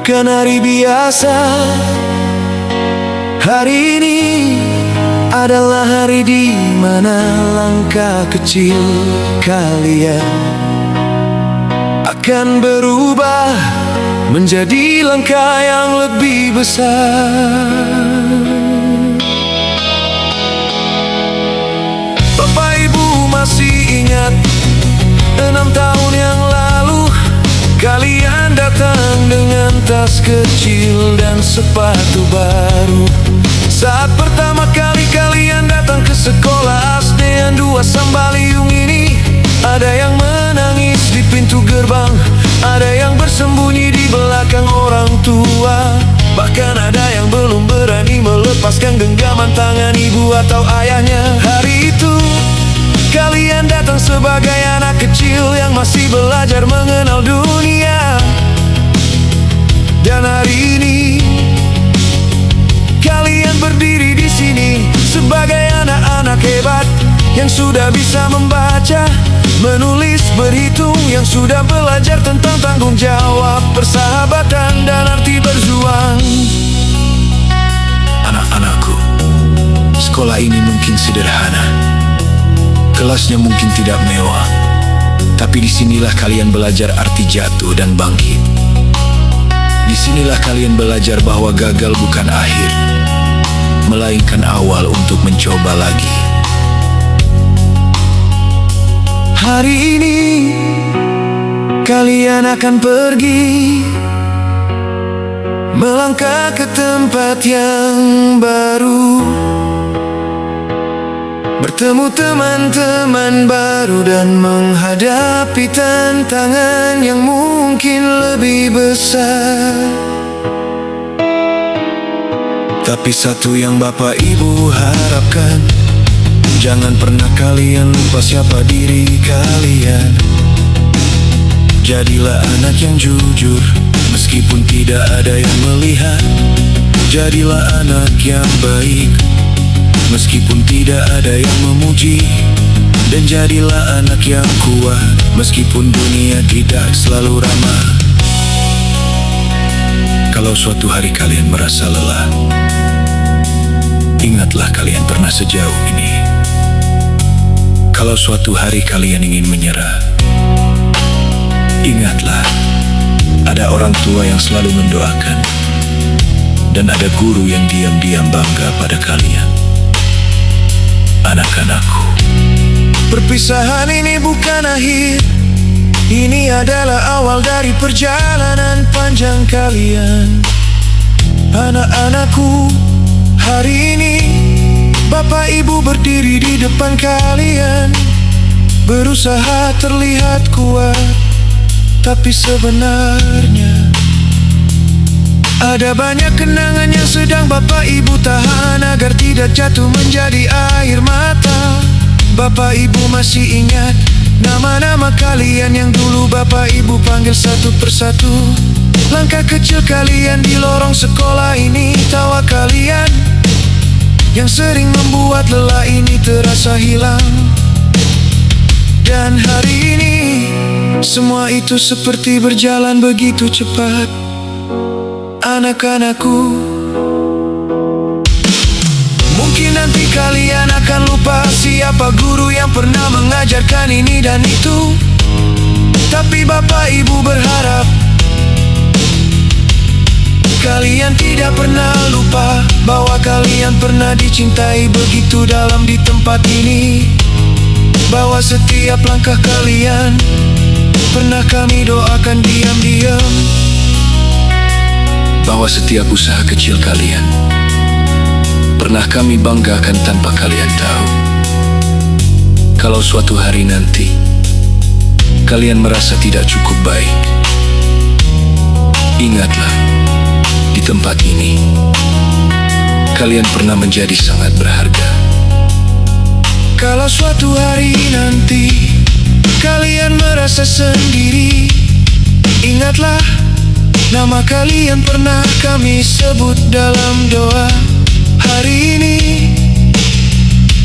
bukan hari biasa. Hari ini adalah hari di mana langkah kecil kalian akan berubah menjadi langkah yang lebih besar. Bapak Ibu masih ingat 6 tahun yang lalu kalian datang dengan tas kecil dan sepatu baru. Saat pertama kali kalian datang ke sekolah SD yang 2 Sambaliung ini, ada yang menangis di pintu gerbang, ada yang bersembunyi di belakang orang tua, bahkan ada yang belum berani melepaskan genggaman tangan ibu atau ayahnya. Hari itu kalian datang sebagai anak kecil yang masih belajar mengenal dunia. Dan hari ini kalian berdiri di sini sebagai anak-anak hebat yang sudah bisa membaca, menulis, berhitung, yang sudah belajar tentang tanggung jawab, persahabatan, dan arti berjuang. Anak-anakku, sekolah ini mungkin sederhana, kelasnya mungkin tidak mewah, tapi disinilah kalian belajar arti jatuh dan bangkit. Disinilah kalian belajar bahwa gagal bukan akhir, melainkan awal untuk mencoba lagi. Hari ini kalian akan pergi, melangkah ke tempat yang baru, bertemu teman-teman baru dan menghadapi tantangan yang mungkin lebih besar. Tapi satu yang Bapak Ibu harapkan, jangan pernah kalian lupa siapa diri kalian. Jadilah anak yang jujur meskipun tidak ada yang melihat. Jadilah anak yang baik meskipun tidak ada yang memuji. Dan jadilah anak yang kuat meskipun dunia tidak selalu ramah. Kalau suatu hari kalian merasa lelah, ingatlah kalian pernah sejauh ini. Kalau suatu hari kalian ingin menyerah, ingatlah ada orang tua yang selalu mendoakan, dan ada guru yang diam-diam bangga pada kalian. Anak-anakku, perpisahan ini bukan akhir, ini adalah awal dari perjalanan panjang kalian. Anak-anakku, hari ini Bapak Ibu berdiri di depan kalian, berusaha terlihat kuat, tapi sebenarnya ada banyak kenangan yang sedang Bapak Ibu tahan agar tidak jatuh menjadi air mata. Bapak Ibu masih ingat nama-nama kalian yang dulu Bapak Ibu panggil satu persatu. Langkah kecil kalian di lorong sekolah ini, tawa kalian yang sering membuat lelah ini terasa hilang. Dan hari ini semua itu seperti berjalan begitu cepat. Anak-anakku, mungkin nanti kalian akan lupa siapa guru yang pernah mengajarkan ini dan itu. Tapi Bapak Ibu berharap kalian tidak pernah lupa bahwa kalian pernah dicintai begitu dalam di tempat ini. Bahwa setiap langkah kalian pernah kami doakan diam-diam. Bahwa setiap usaha kecil kalian pernah kami banggakan tanpa kalian tahu. Kalau suatu hari nanti kalian merasa tidak cukup baik, ingatlah, di tempat ini kalian pernah menjadi sangat berharga. Kalau suatu hari nanti kalian merasa sendiri, ingatlah, nama kalian pernah kami sebut dalam doa. Hari ini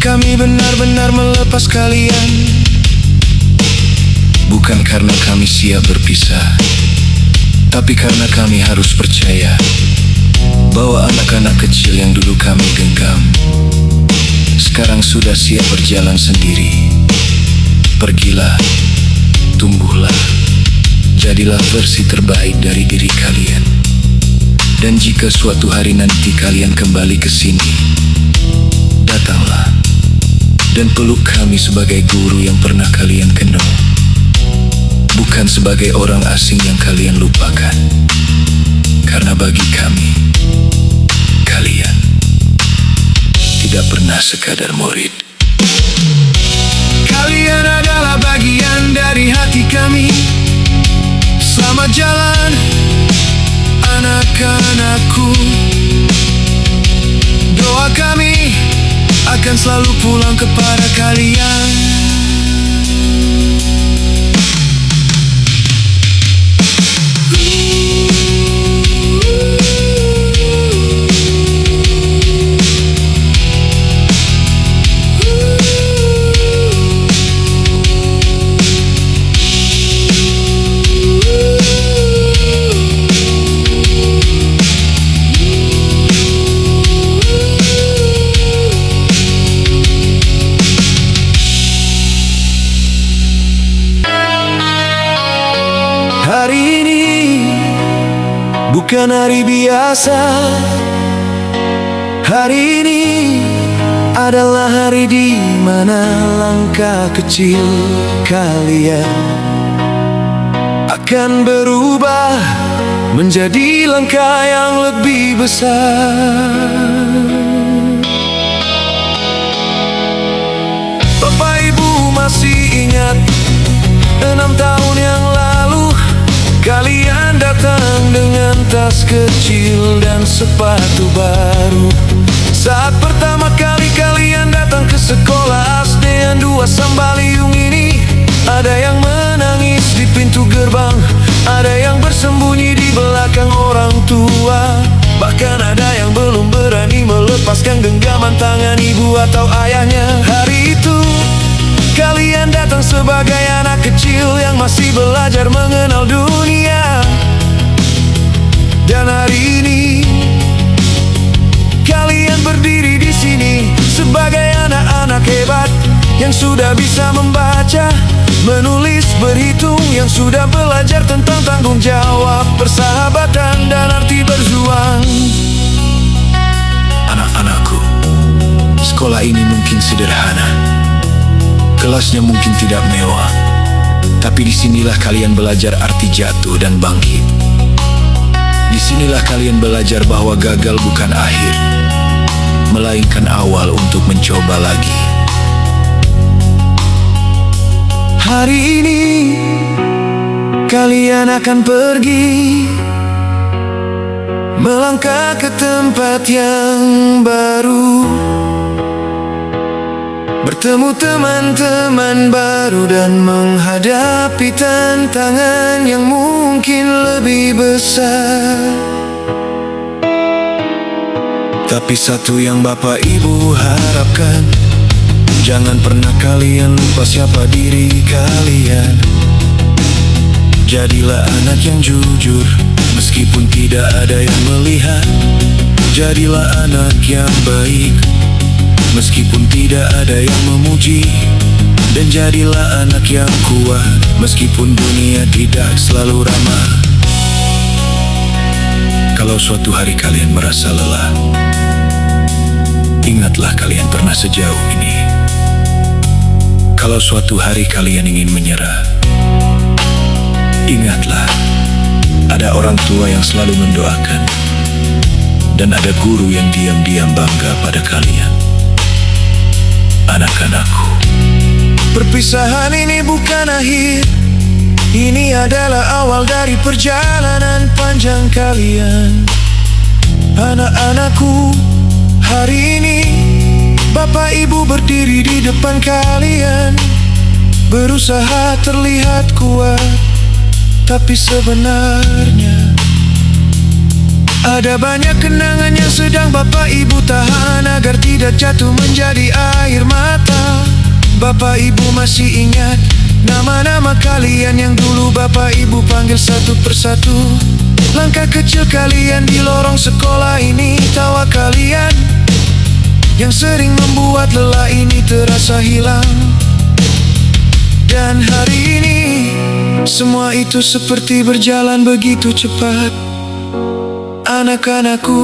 kami benar-benar melepas kalian, bukan karena kami siap berpisah, Tapi karena kami harus percaya bahwa anak-anak kecil yang dulu kami genggam sekarang sudah siap berjalan sendiri. Pergilah, tumbuhlah, jadilah versi terbaik dari diri kalian. Dan jika suatu hari nanti kalian kembali ke sini, datanglah dan peluk kami sebagai guru yang pernah kalian kenal, bukan sebagai orang asing yang kalian lupakan. Karena bagi kami, kalian tidak pernah sekadar murid. Kalian adalah bagian dari hati kami. Selamat jalan, anak-anakku. Doa kami akan selalu pulang kepada kalian. Hari ini bukan hari biasa. Hari ini adalah hari di mana langkah kecil kalian akan berubah menjadi langkah yang lebih besar. Bapak Ibu masih ingat 6 tahun yang lalu kalian datang dengan tas kecil dan sepatu baru. Saat pertama kali kalian datang ke sekolah SD 2 Sambaliung ini, ada yang menangis di pintu gerbang, ada yang bersembunyi di belakang orang tua, bahkan ada yang belum berani melepaskan genggaman tangan ibu atau ayahnya. Hari itu kalian datang sebagai anak kecil yang masih belajar mengenal dunia. Dan hari ini kalian berdiri di sini sebagai anak-anak hebat yang sudah bisa membaca, menulis, berhitung, yang sudah belajar tentang tanggung jawab, persahabatan, dan arti berjuang. Anak-anakku, sekolah ini mungkin sederhana, kelasnya mungkin tidak mewah, tapi disinilah kalian belajar arti jatuh dan bangkit. Disinilah kalian belajar bahwa gagal bukan akhir, melainkan awal untuk mencoba lagi. Hari ini kalian akan pergi, melangkah ke tempat yang baru, bertemu teman-teman baru dan menghadapi tantangan yang mungkin lebih besar. Tapi satu yang Bapak Ibu harapkan, jangan pernah kalian lupa siapa diri kalian. Jadilah anak yang jujur, meskipun tidak ada yang melihat. Jadilah anak yang baik, meskipun tidak ada yang memuji. Dan jadilah anak yang kuat, meskipun dunia tidak selalu ramah. Kalau suatu hari kalian merasa lelah, ingatlah kalian pernah sejauh ini. Kalau suatu hari kalian ingin menyerah, ingatlah ada orang tua yang selalu mendoakan, dan ada guru yang diam-diam bangga pada kalian. Anak-anakku, perpisahan ini bukan akhir. Ini adalah awal dari perjalanan panjang kalian. Anak-anakku, hari ini Bapak Ibu berdiri di depan kalian, berusaha terlihat kuat, tapi sebenarnya ada banyak kenangan yang sedang Bapak Ibu tahan agar tidak jatuh menjadi air mata. Bapak Ibu masih ingat nama-nama kalian yang dulu Bapak Ibu panggil satu persatu. Langkah kecil kalian di lorong sekolah ini, tawa kalian yang sering membuat lelah ini terasa hilang. Dan hari ini semua itu seperti berjalan begitu cepat. Anak-anakku,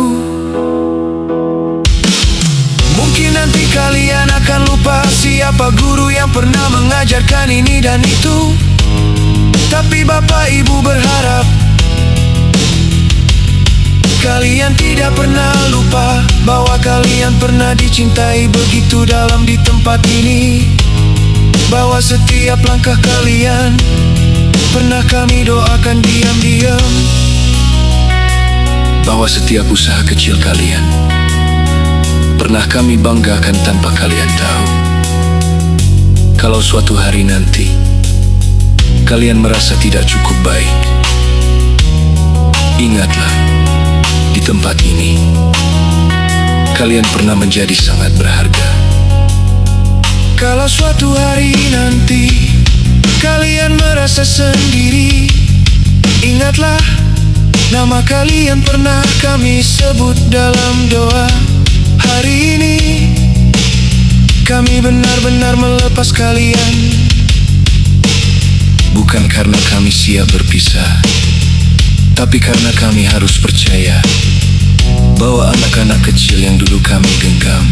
mungkin nanti kalian akan lupa siapa guru yang pernah mengajarkan ini dan itu. Tapi Bapak Ibu berharap kalian tidak pernah lupa bahwa kalian pernah dicintai begitu dalam di tempat ini. Bahwa setiap langkah kalian pernah kami doakan diam-diam. Bahwa setiap usaha kecil kalian pernah kami banggakan tanpa kalian tahu. Kalau suatu hari nanti kalian merasa tidak cukup baik, ingatlah, di tempat ini kalian pernah menjadi sangat berharga. Kalau suatu hari nanti kalian merasa sendiri, ingatlah, nama kalian pernah kami sebut dalam doa. Hari ini kami benar-benar melepas kalian, bukan karena kami siap berpisah, tapi karena kami harus percaya bahwa anak-anak kecil yang dulu kami genggam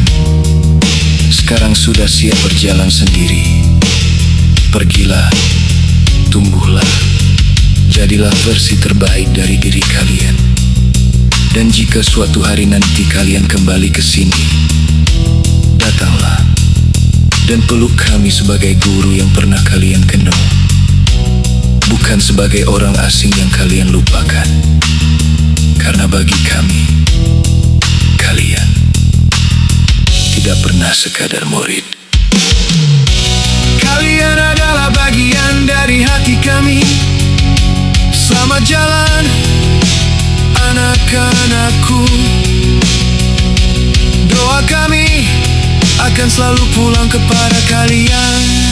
sekarang sudah siap berjalan sendiri. Pergilah, tumbuhlah, jadilah versi terbaik dari diri kalian. Dan jika suatu hari nanti kalian kembali ke sini, datanglah dan peluk kami sebagai guru yang pernah kalian kenal, bukan sebagai orang asing yang kalian lupakan. Karena bagi kami, kalian tidak pernah sekadar murid. Kalian adalah bagian dari hati kami. Selamat jalan, anak-anakku. Doa kami akan selalu pulang kepada kalian.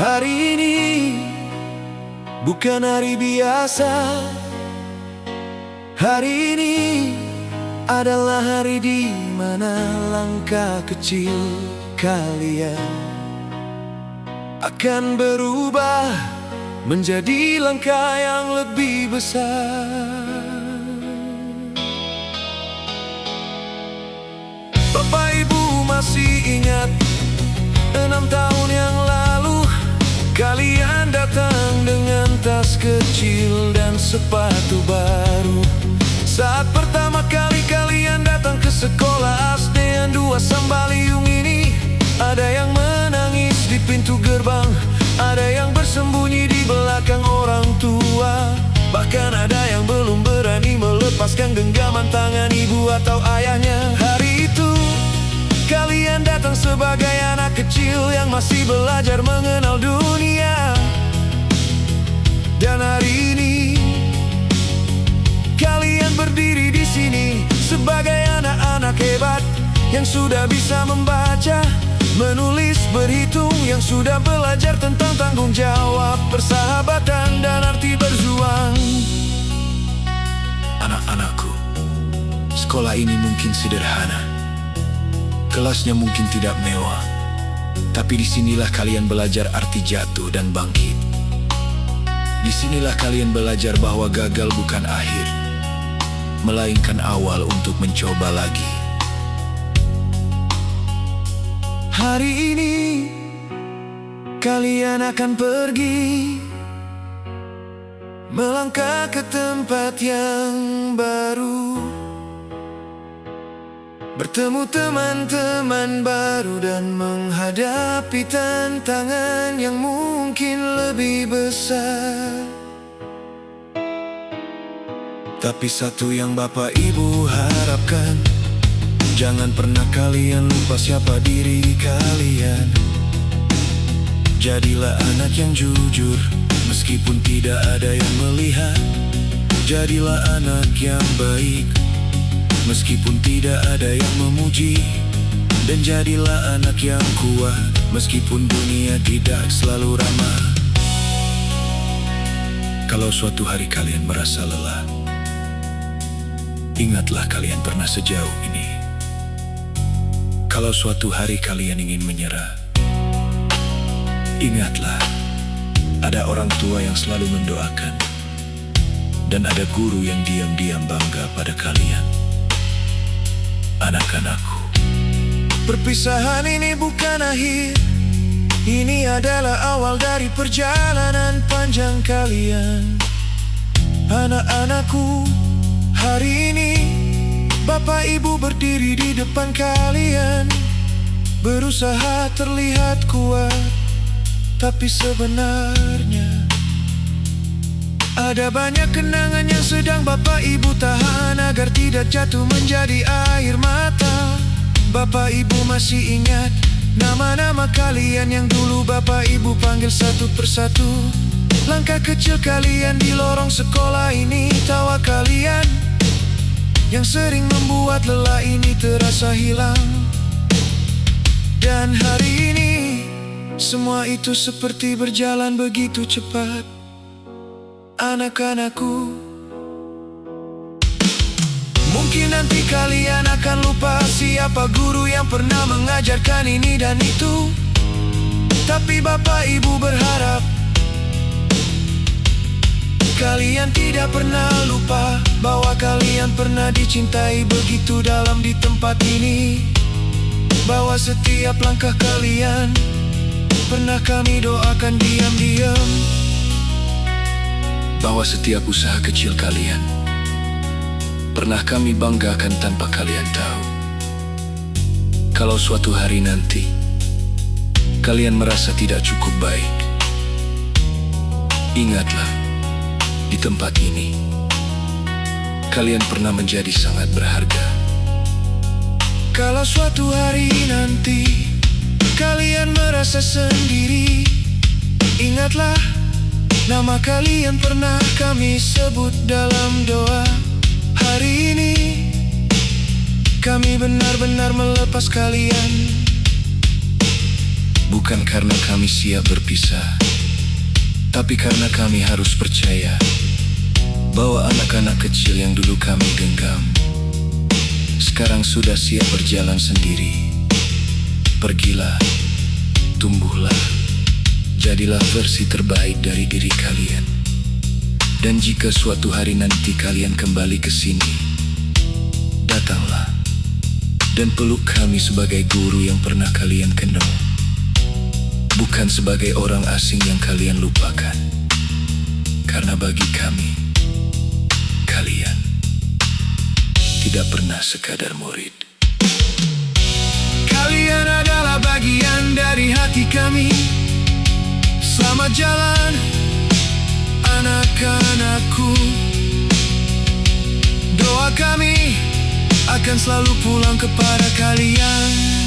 Hari ini bukan hari biasa. Hari ini adalah hari di mana langkah kecil kalian akan berubah menjadi langkah yang lebih besar. Bapak Ibu masih ingat 6 tahun yang lalu kalian datang dengan tas kecil dan sepatu baru. Saat pertama kali kalian datang ke sekolah SD yang 2 Sambaliung ini, ada yang menangis di pintu gerbang, ada yang bersembunyi di belakang orang tua, bahkan ada yang belum berani melepaskan genggaman tangan ibu atau ayahnya. Hari itu kalian datang sebagai anak kecil yang masih belajar mengenal dunia. Dan hari ini kalian berdiri di sini sebagai anak-anak hebat yang sudah bisa membaca, menulis, berhitung, yang sudah belajar tentang tanggung jawab, persahabatan, dan arti berjuang. Anak-anakku, sekolah ini mungkin sederhana, kelasnya mungkin tidak mewah, tapi disinilah kalian belajar arti jatuh dan bangkit. Disinilah kalian belajar bahwa gagal bukan akhir, melainkan awal untuk mencoba lagi. Hari ini kalian akan pergi, melangkah ke tempat yang baru, bertemu teman-teman baru dan menghadapi tantangan yang mungkin lebih besar. Tapi satu yang Bapak Ibu harapkan, jangan pernah kalian lupa siapa diri kalian. Jadilah anak yang jujur, meskipun tidak ada yang melihat. Jadilah anak yang baik, meskipun tidak ada yang memuji. Dan jadilah anak yang kuat, meskipun dunia tidak selalu ramah. Kalau suatu hari kalian merasa lelah, ingatlah kalian pernah sejauh ini. Kalau suatu hari kalian ingin menyerah, ingatlah ada orang tua yang selalu mendoakan, dan ada guru yang diam-diam bangga pada kalian. Anak-anakku, perpisahan ini bukan akhir. Ini adalah awal dari perjalanan panjang kalian. Anak-anakku, hari ini Bapak Ibu berdiri di depan kalian, berusaha terlihat kuat, tapi sebenarnya ada banyak kenangan yang sedang Bapak Ibu tahan agar tidak jatuh menjadi air mata. Bapak Ibu masih ingat nama-nama kalian yang dulu Bapak Ibu panggil satu persatu. Langkah kecil kalian di lorong sekolah ini, tawa kalian yang sering membuat lelah ini terasa hilang. Dan hari ini semua itu seperti berjalan begitu cepat. Anak-anakku, mungkin nanti kalian akan lupa siapa guru yang pernah mengajarkan ini dan itu. Tapi Bapak Ibu berharap kalian tidak pernah lupa bahwa kalian pernah dicintai begitu dalam di tempat ini. Bahwa setiap langkah kalian pernah kami doakan diam-diam. Bahwa setiap usaha kecil kalian pernah kami banggakan tanpa kalian tahu. Kalau suatu hari nanti kalian merasa tidak cukup baik, ingatlah, di tempat ini kalian pernah menjadi sangat berharga. Kalau suatu hari nanti kalian merasa sendiri, ingatlah, nama kalian pernah kami sebut dalam doa. Hari ini kami benar-benar melepas kalian. Bukan karena kami siap berpisah, tapi karena kami harus percaya bahwa anak-anak kecil yang dulu kami genggam sekarang sudah siap berjalan sendiri. Pergilah, tumbuhlah, jadilah versi terbaik dari diri kalian. Dan jika suatu hari nanti kalian kembali ke sini, datanglah dan peluk kami sebagai guru yang pernah kalian kenal, bukan sebagai orang asing yang kalian lupakan. Karena bagi kami, kalian tidak pernah sekadar murid. Kalian adalah bagian dari hati kami. Selamat jalan, anak-anakku. Doa kami akan selalu pulang kepada kalian.